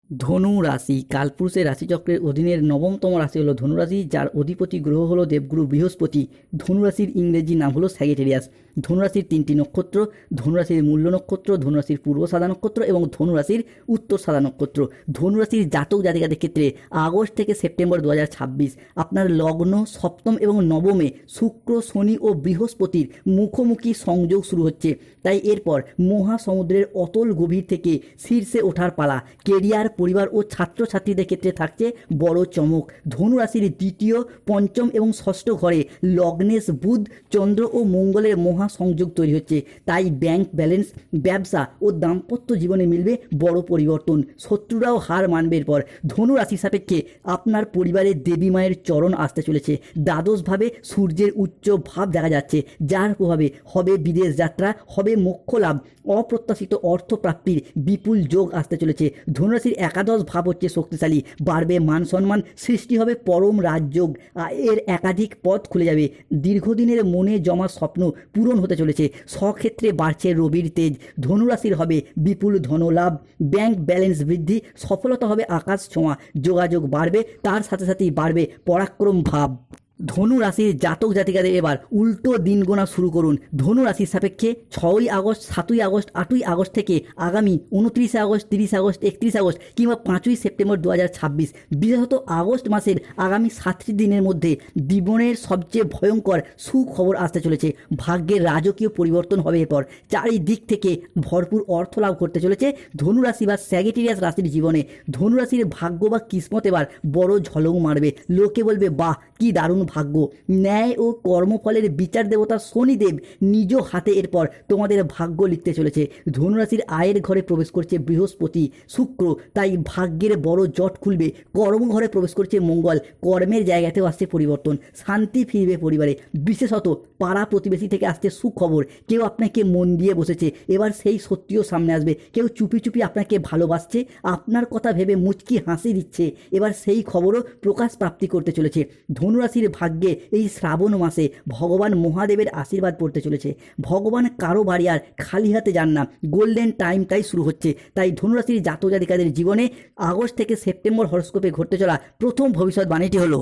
ধনু রাশি কালপুরুষের রাশিচক্রের অধীনের নবমতম রাশি হলো ধনুরাশি, যার অধিপতি গ্রহ হলো দেবগুরু বৃহস্পতি। ধনুরাশির ইংরেজি নাম হলো স্যাগিটেরিয়াস। ধনুরাশির তিনটি নক্ষত্র: ধনুরাশির মূল্য নক্ষত্র, ধনুরাশির পূর্ব সাদা নক্ষত্র এবং ধনুরাশির উত্তর সাদা নক্ষত্র। ধনুরাশির জাতক জাতিকাদের ক্ষেত্রে আগস্ট থেকে সেপ্টেম্বর 2026 আপনার লগ্ন, সপ্তম এবং নবমে শুক্র, শনি ও বৃহস্পতির মুখোমুখি সংযোগ শুরু হচ্ছে। তাই এরপর মহাসমুদ্রের অতল গভীর থেকে শীর্ষে ওঠার পালা। কেরিয়ার, পরিবার ও ছাত্রছাত্রীদের ক্ষেত্রে থাকছে বড় চমক। ধনুরাশির দ্বিতীয়, পঞ্চম এবং ষষ্ঠ ঘরে লগ্নেশ বুধ, চন্দ্র ও মঙ্গলের মহাসংযোগ তৈরি হচ্ছে। তাই ব্যাংক ব্যালেন্স, ব্যবসা ও দাম্পত্য জীবনে মিলবে বড় পরিবর্তন। শত্রুরাও হার মানবে। এরপর ধনুরাশি সাপেক্ষে আপনার পরিবারের দেবী মায়ের চরণ আসতে চলেছে। দ্বাদশভাবে সূর্যের উচ্চ ভাব দেখা যাচ্ছে, যার প্রভাবে হবে বিদেশ যাত্রা, হবে মোক্ষ লাভ, অপ্রত্যাশিত অর্থপ্রাপ্তির বিপুল যোগ আসতে চলেছে। ধনুরাশির একাদশ ভাব হচ্ছে শক্তিশালী, বাড়বে মান সম্মান, সৃষ্টি হবে পরম রাজযোগ, এর একাধিক পথ খুলে যাবে। দীর্ঘদিনের মনে জমা স্বপ্ন পূরণ হতে চলেছে। স্বক্ষেত্রে বাড়ছে রবির তেজ, ধনুরাশির হবে বিপুল ধনলাভ, ব্যাংক ব্যালেন্স বৃদ্ধি, সফলতা হবে আকাশ ছোঁয়া, যোগাযোগ বাড়বে, তার সাথে সাথেই বাড়বে পরাক্রম ভাব। ধনু রাশির জাতক জাতিকাদের এবার উল্টো দিন গোনা শুরু করুন। ধনু রাশির সাপেক্ষে 6ই আগস্ট, 7ই আগস্ট, 8ই আগস্ট থেকে আগামী 29শে আগস্ট, 30 আগস্ট, 31 আগস্ট কিংবা 5ই সেপ্টেম্বর 2026, বিশেষত আগস্ট মাসের আগামী 7টি দিনের মধ্যে জীবনের সবচেয়ে ভয়ঙ্কর সুখবর আসতে চলেছে। ভাগ্যের রাজকীয় পরিবর্তন হবে। এরপর চারিদিক থেকে ভরপুর অর্থ লাভ করতে চলেছে ধনু রাশি বা স্যাগিটেরিয়াস রাশির জীবনে। ধনু রাশির ভাগ্য বা কিসমত এবার বড় ঝলক মারবে। লোকে বলবে, বাহ কি দারুণ ভাগ্য। ন্যায় ও কর্মফলের বিচার দেবতা শনিদেব নিজ হাতে এরপর তোমাদের ভাগ্য লিখতে চলেছে। ধনুরাশির আয়ের ঘরে প্রবেশ করছে বৃহস্পতি, শুক্র, তাই ভাগ্যের বড় জট খুলবে। কর্মঘরে প্রবেশ করছে মঙ্গল, কর্মের জায়গাতেও আসছে পরিবর্তন। শান্তি ফিরবে পরিবারে, বিশেষত পাড়া প্রতিবেশী থেকে আসছে সুখবর। কেউ আপনাকে মন দিয়ে বসেছে, এবার সেই সত্যিও সামনে আসবে। কেউ চুপি চুপি আপনাকে ভালোবাসছে, আপনার কথা ভেবে মুচকি হাসি দিচ্ছে, এবার সেই খবরও প্রকাশ প্রাপ্তি করতে চলেছে। ধনুরাশির ভাগ্যে এই শ্রাবণ মাসে ভগবান মহাদেবের আশীর্বাদ পড়তে চলেছে। ভগবান কারো বাড়ি আর খালি হাতে যান না, গোল্ডেন টাইমটাই শুরু হচ্ছে। তাই ধনুরাশির জাতক জাতিকাদের জীবনে আগস্ট থেকে সেপ্টেম্বর হরস্কোপে ঘটতে চলা প্রথম ভবিষ্যৎবাণীটি হলো,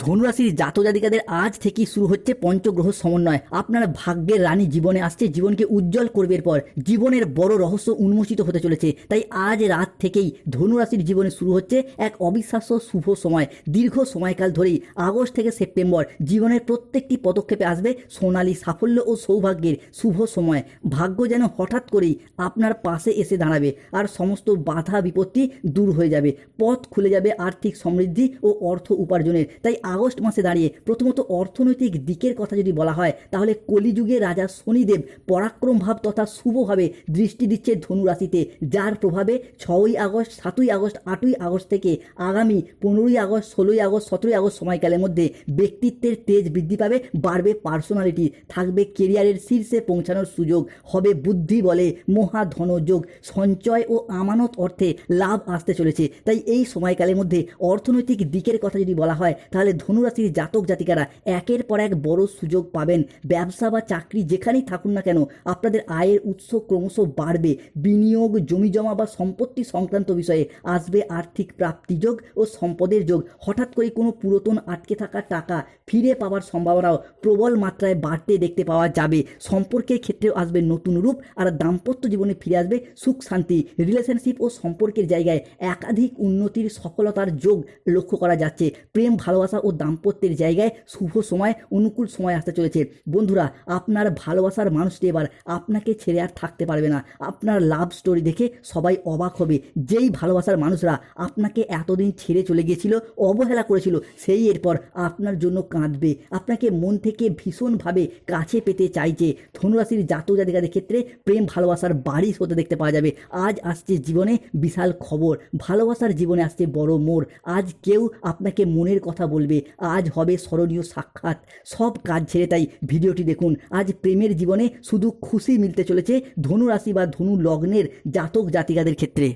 ধনুরাশির জাতক জাতিকাদের আজ থেকেই শুরু হচ্ছে পঞ্চগ্রহ সমন্বয়। আপনার ভাগ্যের রানী জীবনে আসছে, জীবনকে উজ্জ্বল করবে। এরপর জীবনের বড় রহস্য উন্মোচিত হতে চলেছে। তাই আজ রাত থেকেই ধনুরাশির জীবনে শুরু হচ্ছে এক অবিশ্বাস্য শুভ সময়। দীর্ঘ সময়কাল ধরেই আগস্ট থেকে সেপ্টেম্বর জীবনের প্রত্যেকটি পদক্ষেপে আসবে সোনালী সাফল্য ও সৌভাগ্যের শুভ সময়। ভাগ্য যেন হঠাৎ করেই আপনার পাশে এসে দাঁড়াবে আর সমস্ত বাধা বিপত্তি দূর হয়ে যাবে। পথ খুলে যাবে আর্থিক সমৃদ্ধি ও অর্থ উপার্জনের। তাই আগস্ট মাসে দাঁড়িয়ে প্রথমত অর্থনৈতিক দিকের কথা যদি বলা হয়, তাহলে কলিযুগে রাজা শনিদেব পরাক্রম ভাব তথা শুভভাবে দৃষ্টি দিচ্ছে ধনুরাশিতে, যার প্রভাবে 6ই আগস্ট, 7ই আগস্ট, 8ই আগস্ট থেকে আগামী 15ই আগস্ট, 16ই আগস্ট, 17ই আগস্ট সময়কালের মধ্যে ব্যক্তিত্বের তেজ বৃদ্ধি পাবে, বাড়বে পার্সোনালিটি, থাকবে কেরিয়ারের শীর্ষে পৌঁছানোর সুযোগ, হবে বুদ্ধি বলে মহাধনযোগ, সঞ্চয় ও আমানত অর্থে লাভ আসতে চলেছে। তাই এই সময়কালের মধ্যে অর্থনৈতিক দিকের কথা যদি বলা হয়, তাহলে ধনুরাশির জাতক জাতিকারা একের পর এক বড় সুযোগ পাবেন। ব্যবসা বা চাকরি যেখানেই থাকুন না কেন, আপনাদের আয়ের উৎস ক্রমশ বাড়বে। বিনিয়োগ, জমিজমা বা সম্পত্তি সংক্রান্ত বিষয়ে আসবে আর্থিক প্রাপ্তিযোগ ও সম্পদের যোগ। হঠাৎ করে কোনো পুরাতন আটকে থাকা টাকা ফিরে পাওয়ার সম্ভাবনাও প্রবল মাত্রায় বাড়তে দেখতে পাওয়া যাবে। সম্পর্কের ক্ষেত্রেও আসবে নতুন রূপ, আর দাম্পত্য জীবনে ফিরে আসবে সুখ শান্তি। রিলেশনশিপ ও সম্পর্কের জায়গায় একাধিক উন্নতির সফলতার যোগ লক্ষ্য করা যাচ্ছে। প্রেম, ভালোবাসা ও দাম্পত্যের জায়গায় শুভ সময়, অনুকূল সময় আসতে চলেছে। বন্ধুরা, আপনার ভালোবাসার মানুষটি এবার আপনাকে ছেড়ে আর থাকতে পারবে না। আপনার লাভ স্টোরি দেখে সবাই অবাক হবে। যেই ভালোবাসার মানুষরা আপনাকে এতদিন ছেড়ে চলে গিয়েছিল, অবহেলা করেছিল, সেই এরপর আপনার জন্য কাঁদবে, আপনাকে মন থেকে ভীষণভাবে কাছে পেতে চাইছে। ধনুরাশির জাতক জাতিকাদের ক্ষেত্রে প্রেম ভালোবাসার বারিশ হতে দেখতে পাওয়া যাবে। আজ আসছে জীবনে বিশাল খবর, ভালোবাসার জীবনে আসছে বড় মোড়। আজ কেউ আপনাকে মনের কথা বলবে, আজ হবে স্মরণীয় সাক্ষাৎ। সব কাজ ছেড়ে তাই ভিডিওটি দেখুন। আজ প্রেমের জীবনে শুধু খুশি মিলতে চলেছে ধনুরাশি বা ধনু লগ্নের জাতক জাতিকাদের ক্ষেত্রে।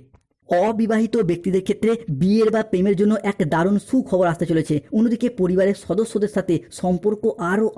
অবিবাহিত ব্যক্তিদের ক্ষেত্রে বিয়ের বা প্রেমের জন্য এক দারুণ সুখবর আসতে চলেছে। অন্যদিকে পরিবারের সদস্যদের সাথে সম্পর্ক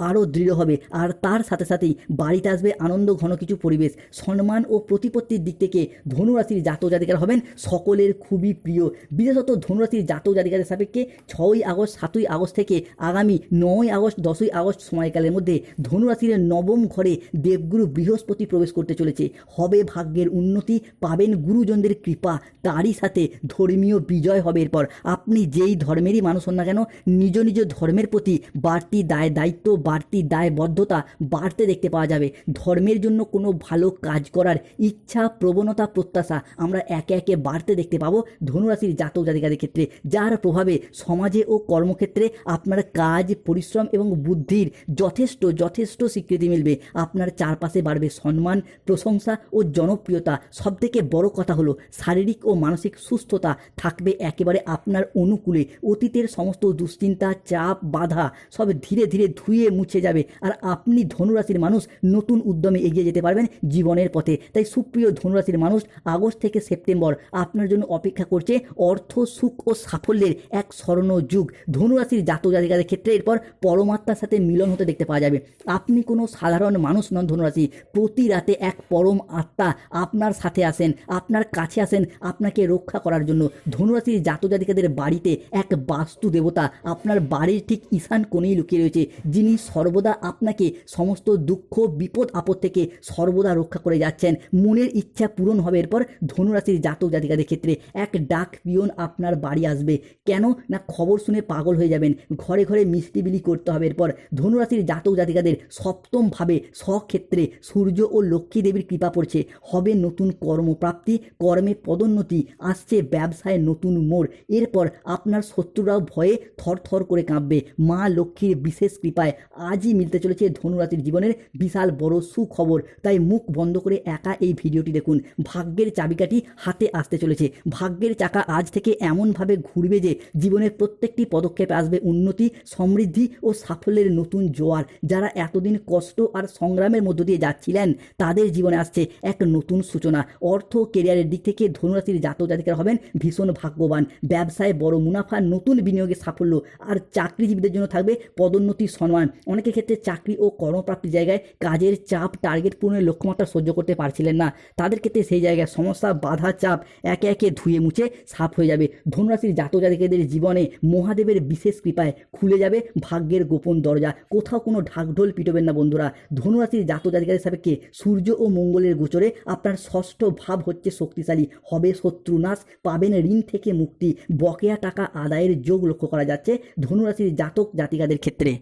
আরও দৃঢ় হবে, আর তার সাথে সাথেই বাড়িতে আসবে আনন্দ ঘন কিছু পরিবেশ। সম্মান ও প্রতিপত্তির দিক থেকে ধনুরাশির জাতক জাতিকারা হবেন সকলের খুবই প্রিয়। বিশেষত ধনুরাশির জাতক জাতিকাদের সাপেক্ষে 6ই আগস্ট 7ই আগস্ট থেকে আগামী 9ই আগস্ট 10ই আগস্ট সময়কালের মধ্যে ধনুরাশির নবম ঘরে দেবগুরু বৃহস্পতি প্রবেশ করতে চলেছে। হবে ভাগ্যের উন্নতি, পাবেন গুরুজনদের কৃপা, তারই সাথে ধর্মীয় বিজয় হবে। এরপর আপনি যেই ধর্মেরই মানুষ হন না কেন, নিজ নিজ ধর্মের প্রতি বাড়তি দায়িত্ব, বাড়তি দায়বদ্ধতা বাড়তে দেখতে পাওয়া যাবে। ধর্মের জন্য কোনো ভালো কাজ করার ইচ্ছা, প্রবণতা, প্রত্যাশা আমরা একে একে বাড়তে দেখতে পাবো ধনুরাশির জাতক জাতিকাদের ক্ষেত্রে, যার প্রভাবে সমাজে ও কর্মক্ষেত্রে আপনার কাজ, পরিশ্রম এবং বুদ্ধির যথেষ্ট স্বীকৃতি মিলবে। আপনার চারপাশে বাড়বে সম্মান, প্রশংসা ও জনপ্রিয়তা। সবথেকে বড় কথা হলো শারীরিক ও মানসিক সুস্থতা থাকবে একেবারে আপনার অনুকূলে। অতীতের সমস্ত দুশ্চিন্তা, চাপ, বাধা সব ধীরে ধীরে ধুয়ে মুছে যাবে, আর আপনি ধনুরাশির মানুষ নতুন উদ্যমে এগিয়ে যেতে পারবেন জীবনের পথে। তাই সুপ্রিয় ধনুরাশির মানুষ, আগস্ট থেকে সেপ্টেম্বর আপনার জন্য অপেক্ষা করছে অর্থ, সুখ ও সাফল্যের এক স্বর্ণ যুগ। ধনুরাশির জাতক জাতিকাদের ক্ষেত্রে এরপর পরমাত্মার সাথে মিলন হতে দেখতে পাওয়া যাবে। আপনি কোনো সাধারণ মানুষ নন ধনুরাশি। প্রতি রাতে এক পরম আত্মা আপনার সাথে আসেন, আপনার কাছে আসেন আপনাকে রক্ষা করার জন্য। ধনুরাশির জাতক জাতিকাদের বাড়িতে এক বাস্তু দেবতা আপনার বাড়ির ঠিক ঈশান কোণেই লুকিয়ে রয়েছে, যিনি সর্বদা আপনাকে সমস্ত দুঃখ, বিপদ, আপদ থেকে সর্বদা রক্ষা করে যাচ্ছেন। মনের ইচ্ছা পূরণ হবে এরপর ধনুরাশির জাতক জাতিকাদের ক্ষেত্রে। এক ডাক পিয়ন আপনার বাড়ি আসবে। কেন না, খবর শুনে পাগল হয়ে যাবেন। ঘরে ঘরে মিষ্টি বিলি করতে হবে। এরপর ধনুরাশির জাতক জাতিকাদের সপ্তম ভাবে স্বক্ষেত্রে সূর্য ও লক্ষ্মী দেবীর কৃপা পড়ছে। হবে নতুন কর্মপ্রাপ্তি, কর্মে পদোন্নতি, আসছে ব্যবসায় নতুন মোড়। এরপর আপনার শত্রুরাও ভয়ে থরথর করে কাঁপবে। মা লক্ষ্মীর বিশেষ কৃপায় আজই মিলতে চলেছে ধনুরাশির জীবনের বিশাল বড় সুখবর। তাই মুখ বন্ধ করে একা এই ভিডিওটি দেখুন। ভাগ্যের চাবিকাঠি হাতে আসতে চলেছে। ভাগ্যের চাকা আজ থেকে এমনভাবে ঘুরবে যে জীবনের প্রত্যেকটি পদক্ষেপে আসবে উন্নতি, সমৃদ্ধি ও সাফল্যের নতুন জোয়ার। যারা এতদিন কষ্ট আর সংগ্রামের মধ্য দিয়ে যাচ্ছিলেন, তাদের জীবনে আসছে এক নতুন সূচনা। অর্থ, কেরিয়ারের দিক থেকে ধনুরাশির জাতক জাতিকারা হবেন ভীষণ ভাগ্যবান। ব্যবসায় বড় মুনাফা, নতুন বিনিয়োগে সাফল্য, আর চাকরিজীবীদের জন্য থাকবে পদোন্নতি, সম্মান। অনেকের ক্ষেত্রে চাকরি ও কর্মপ্রাপ্তির জায়গায় কাজের চাপ, টার্গেট পূরণের লক্ষ্যমাত্রা সহ্য করতে পারছিলেন না, তাদের ক্ষেত্রে সেই জায়গায় সমস্যা, বাধা, চাপ একে একে ধুয়ে মুছে সাফ হয়ে যাবে। ধনুরাশির জাতক জাতিকাদের জীবনে মহাদেবের বিশেষ কৃপায় খুলে যাবে ভাগ্যের গোপন দরজা। কোথাও কোনো ঢাকঢোল পিটবেন না বন্ধুরা। ধনুরাশির জাতক জাতিকাদের সাপেক্ষে সূর্য ও মঙ্গলের গোচরে আপনার ষষ্ঠ ভাব হচ্ছে শক্তিশালী। হবে শত্রুনাশ, পাবেন ঋণ থেকে মুক্তি, বকেয়া টাকা আদায়ের যোগ লক্ষ্য করা যাচ্ছে ধনুরাশির জাতক জাতিকাদের ক্ষেত্রে।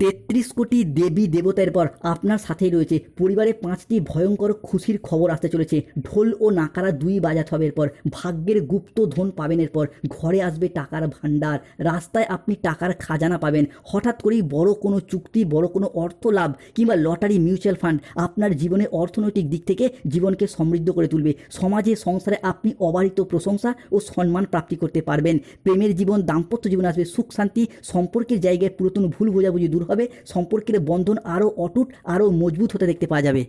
33 কোটি দেবী দেবতার পর আপনার সাথেই রয়েছে। পরিবারে 5টি ভয়ঙ্কর খুশির খবর আসতে চলেছে। ঢোল ও নাকারা দুই বাজাতে হবে। এরপর ভাগ্যের গুপ্ত ধন পাবেন। এরপর ঘরে আসবে টাকার ভাণ্ডার। রাস্তায় আপনি টাকার খাজানা পাবেন। হঠাৎ করেই বড় কোনো চুক্তি, বড় কোনো অর্থ লাভ কিংবা লটারি, মিউচুয়াল ফান্ড আপনার জীবনে অর্থনৈতিক দিক থেকে জীবনকে সমৃদ্ধ করে তুলবে। সমাজে, সংসারে আপনি অবারিত প্রশংসা ও সম্মান প্রাপ্তি করতে পারবেন। প্রেমের জীবন, দাম্পত্য জীবন আসবে সুখ শান্তি। সম্পর্কের জায়গায় পুরাতন ভুল বোঝাবুঝি দূর হবে। সম্পর্কের বন্ধন আরও অটুট, আরও মজবুত হতে দেখতে পাওয়া যাবে।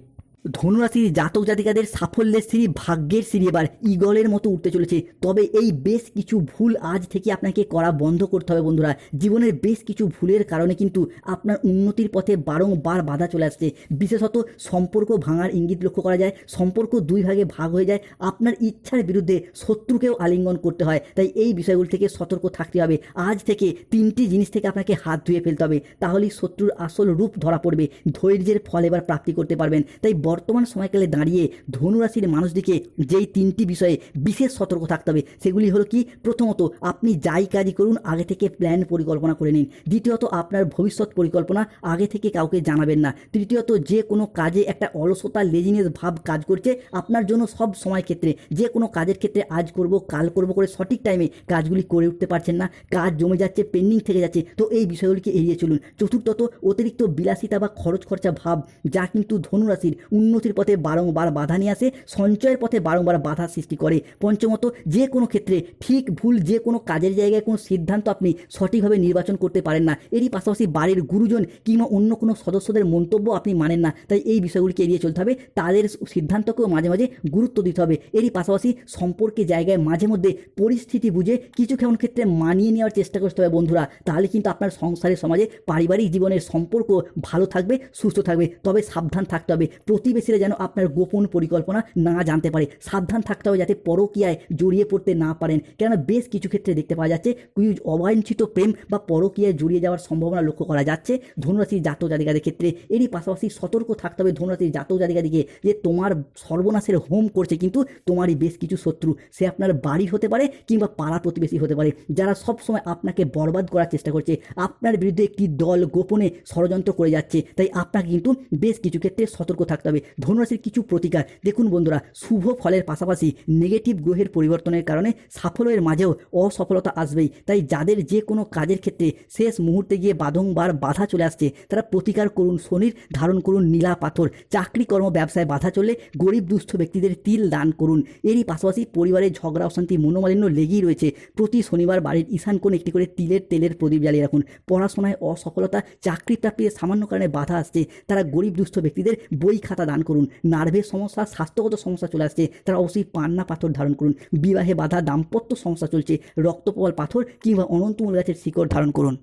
ধনুরাশির জাতক জাতিকাদের সাফল্যের সিঁড়ি, ভাগ্যের সিঁড়ি এবার ঈগলের মতো উঠতে চলেছে। তবে এই বেশ কিছু ভুল আজ থেকে আপনাকে করা বন্ধ করতে হবে বন্ধুরা। জীবনের বেশ কিছু ভুলের কারণে কিন্তু আপনার উন্নতির পথে বারংবার বাধা চলে আসছে। বিশেষত সম্পর্ক ভাঙার ইঙ্গিত লক্ষ্য করা যায়। সম্পর্ক দুই ভাগে ভাগ হয়ে যায়। আপনার ইচ্ছার বিরুদ্ধে শত্রুকেও আলিঙ্গন করতে হয়। তাই এই বিষয়গুলি থেকে সতর্ক থাকতে হবে। আজ থেকে 3টি জিনিস থেকে আপনাকে হাত ধুয়ে ফেলতে হবে, তাহলেই শত্রুর আসল রূপ ধরা পড়বে। ধৈর্যের ফল এবার প্রাপ্তি করতে পারবেন। তাই বর্তমান সময়কালে দাঁড়িয়ে ধনুরাশির মানুষদিকে যেই 3টি বিষয়ে বিশেষ সতর্ক থাকতে হবে সেগুলি হলো কি, প্রথমত আপনি যাই কাজই করুন আগে থেকে প্ল্যান পরিকল্পনা করে নিন। দ্বিতীয়ত আপনার ভবিষ্যৎ পরিকল্পনা আগে থেকে কাউকে জানাবেন না। তৃতীয়ত যে কোনো কাজে একটা অলসতা, লেজিনেস ভাব কাজ করছে আপনার জন্য সব সময় ক্ষেত্রে। যে কোনো কাজের ক্ষেত্রে আজ করব কাল করব করে সঠিক টাইমে কাজগুলি করে উঠতে পারছেন না, কাজ জমে যাচ্ছে, পেন্ডিং থেকে যাচ্ছে, তো এই বিষয়গুলিকে এড়িয়ে চলুন। চতুর্থত অতিরিক্ত বিলাসিতা বা খরচ খরচা ভাব, যা কিন্তু ধনুরাশির উন্নতির পথে বারংবার বাধা নিয়ে আসে, সঞ্চয়ের পথে বারংবার বাধা সৃষ্টি করে। পঞ্চমত, যে কোনো ক্ষেত্রে ঠিক ভুল যে কোনো কাজের জায়গায় কোনো সিদ্ধান্ত আপনি সঠিকভাবে নির্বাচন করতে পারেন না। এরই পাশাপাশি বাড়ির গুরুজন কিংবা অন্য কোনো সদস্যদের মন্তব্য আপনি মানেন না, তাই এই বিষয়গুলিকে এড়িয়ে চলতে হবে। তাদের সিদ্ধান্তকেও মাঝে মাঝে গুরুত্ব দিতে হবে। এরই পাশাপাশি সম্পর্কে জায়গায় মাঝে মধ্যে পরিস্থিতি বুঝে কিছু কেমন ক্ষেত্রে মানিয়ে নেওয়ার চেষ্টা করতে হবে বন্ধুরা। তাহলে কিন্তু আপনার সংসারের সমাজে পারিবারিক জীবনের সম্পর্ক ভালো থাকবে, সুস্থ থাকবে। তবে সাবধান থাকতে হবে, প্রতিবেশীরা যেন আপনার গোপন পরিকল্পনা না জানতে পারে। সাবধান থাকতে হবে যাতে পরকীয়ায় জড়িয়ে পড়তে না পারেন, কেননা বেশ কিছু ক্ষেত্রে দেখতে পাওয়া যাচ্ছে অবাঞ্ছিত প্রেম বা পরকীয়ায় জড়িয়ে যাওয়ার সম্ভাবনা লক্ষ্য করা যাচ্ছে ধনুরাশির জাতক জাতিকাদের ক্ষেত্রে। এরই পাশাপাশি সতর্ক থাকতে হবে ধনুরাশির জাতক জাতিকাদিকে যে তোমার সর্বনাশের হোম করছে কিন্তু তোমারই বেশ কিছু শত্রু। সে আপনার বাড়ির হতে পারে কিংবা পাড়া প্রতিবেশী হতে পারে, যারা সবসময় আপনাকে বরবাদ করার চেষ্টা করছে। আপনার বিরুদ্ধে একটি দল গোপনে ষড়যন্ত্র করে যাচ্ছে, তাই আপনাকে কিন্তু বেশ কিছু ক্ষেত্রে সতর্ক থাকতে হবে। ধনুরাশির কিছু প্রতিকার দেখুন বন্ধুরা, শুভ ফলের পাশাপাশি নেগেটিভ গ্রহের পরিবর্তনের কারণে সাফল্যের মাঝেও অসফলতা আসবেই। তাই যাদের যে কোনো কাজের ক্ষেত্রে শেষ মুহূর্তে গিয়ে বারংবার বাধা চলে আসছে, তারা প্রতিকার করুন, শনির ধারণ করুন নীলা পাথর। চাকরি কর্ম ব্যবসায় বাধা চললে গরিব দুস্থ ব্যক্তিদের তিল দান করুন। এরই পাশাপাশি পরিবারের ঝগড়া অশান্তি মনোমালিন্য লেগেই রয়েছে, প্রতি শনিবার বাড়ির ঈশান কোণে একটি করে তেলের প্রদীপ জ্বালিয়ে রাখুন। পড়াশোনায় অসফলতা, চাকরি প্রাপ্তিতে সামান্য কারণে বাধা আসছে, তারা গরিব দুস্থ ব্যক্তিদের বই খাতা দান করুন। নার্ভের সমস্যা, স্বাস্থ্যগত সমস্যা চলে আসছে, তারা অবশ্যই পান্না পাথর ধারণ করুন। বিবাহে বাধা, দাম্পত্য সমস্যা চলছে, রক্তপ্রবাল পাথর কিংবা অনন্তমূল গাছের শিকড় ধারণ করুন।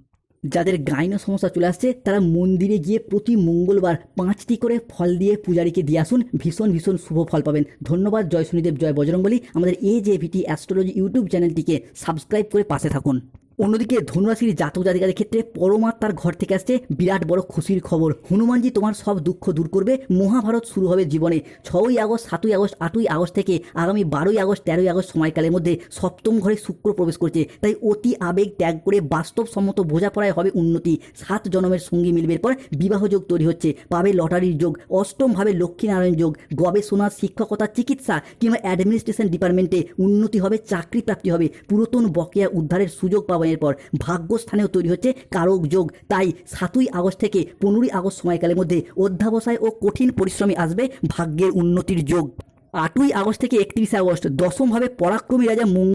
যাদের গাইনো সমস্যা চলে আসছে, তারা মন্দিরে গিয়ে প্রতি মঙ্গলবার 5টি করে ফল দিয়ে পূজারীকে দিয়ে আসুন, ভীষণ ভীষণ শুভ ফল পাবেন। ধন্যবাদ। জয় শনিদেব, জয় বজরংবলী। আমাদের AJVT অ্যাস্ট্রোলজি ইউটিউব চ্যানেলটিকে সাবস্ক্রাইব করে পাশে থাকুন। অন্যদিকে ধনুরাশির জাতক জাতিকাদের ক্ষেত্রে পরমাত্মার ঘর থেকে আসছে বিরাট বড় খুশির খবর। হনুমানজি তোমার সব দুঃখ দূর করবে, মহাভারত শুরু হবে জীবনে। 6ই আগস্ট, 7ই আগস্ট, 8ই আগস্ট থেকে আগামী 12ই আগস্ট, 13ই আগস্ট সময়কালের মধ্যে সপ্তম ঘরে শুক্র প্রবেশ করছে। তাই অতি আবেগ ত্যাগ করে বাস্তবসম্মত বোঝাপড়ায় হবে উন্নতি। 7 জন্মের সঙ্গী মিলবের পর বিবাহযোগ তৈরি হচ্ছে, পাবে লটারির যোগ। অষ্টমভাবে লক্ষ্মীনারায়ণ যোগ। গবেষণা, শিক্ষকতা, চিকিৎসা কিংবা অ্যাডমিনিস্ট্রেশন ডিপার্টমেন্টে উন্নতি হবে, চাকরি প্রাপ্তি হবে। পুরাতন বকেয়া উদ্ধারের সুযোগ পাবেন। এরপর ভাগ্যস্থানেও তৈরি হচ্ছে কারক যোগ। তাই 7ই আগস্ট থেকে 15ই আগস্ট সময়কালের মধ্যে অধ্যাবসায় ও কঠিন পরিশ্রমী আসবে ভাগ্যের উন্নতির যোগ। 8ই আগস্ট থেকে 31শে আগস্ট দশমভাবে পরাক্রমী রাজা